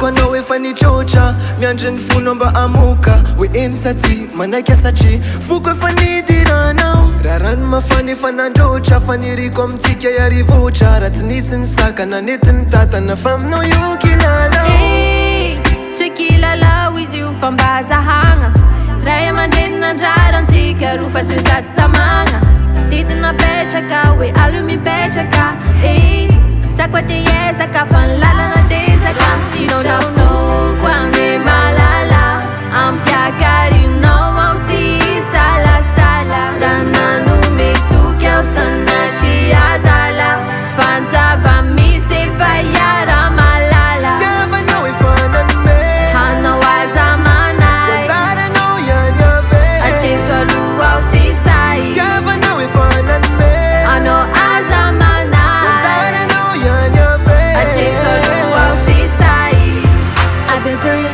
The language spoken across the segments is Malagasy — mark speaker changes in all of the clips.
Speaker 1: kwa nawe fanichocha mianje nfunomba amuka we insati manake sachi fukwe fanidirana raran mafani fanandocha faniriko mtike yarivucha ratnisin saka na nitin tata na fam no yukilala
Speaker 2: Swekilala wizi ufambaza hanga Raya mandena njaran tika rufa swizat samanga Titina pechaka we alumi pechaka Sakwa te yesa ka fan lala na te sakan si no Kwane malala Ampia kari no amti sala sala Rana no me tu kya sana chi adala Fanza va mi se fayara malala
Speaker 1: Stava no we fanan me
Speaker 2: Hana wazamana
Speaker 1: Wazara no yanya ve
Speaker 2: Achito luau si sai
Speaker 1: Stava no we fanan me
Speaker 2: Ano azamana
Speaker 1: Wazara no yanya ve
Speaker 2: Achito luau si sai Abebe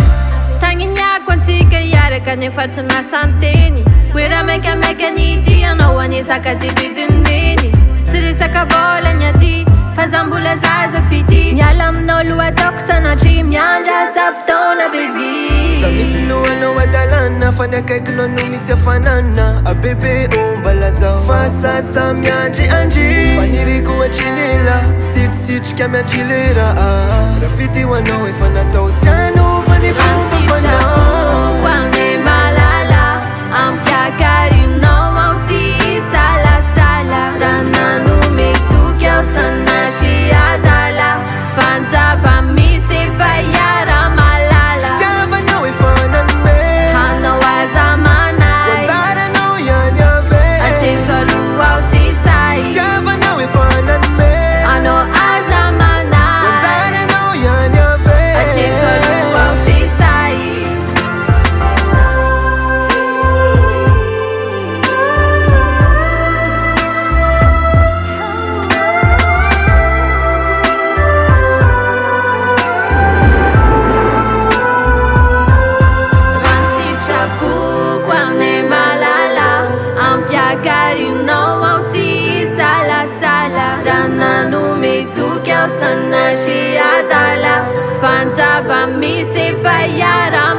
Speaker 2: Tangin ya kwantika yara kane fatsana santeni Wira meka niti ano wani saka dibidindini Siri saka vola nyati Fazambula zaza fiti Nyalam no lua toksana chi Myanda saftona baby
Speaker 1: Samiti no ano wadalana Fanya kek no numisia fanana Abebe umbalaza Fasa sa myanji anji Faniriku wa chinila Sit kya myanjilera Rafiti wanowe fana tautiano Fani fana
Speaker 2: Kwane malala Ampia kari no mauti Sala sala Rana nume tu kya sana shi adala Fanza va mi se fayara malala
Speaker 1: Stava no we fana me
Speaker 2: Hana wazamana
Speaker 1: Wazara no yanya ve
Speaker 2: Achito luau si sai
Speaker 1: Stava no we fana me
Speaker 2: Ano azamana
Speaker 1: Wazara no yanya ve
Speaker 2: Achito luau si sai Kwane malala Ampia kari no auti Sala sala Rana nume tu kya sana shi adala Fanza va mi se fayara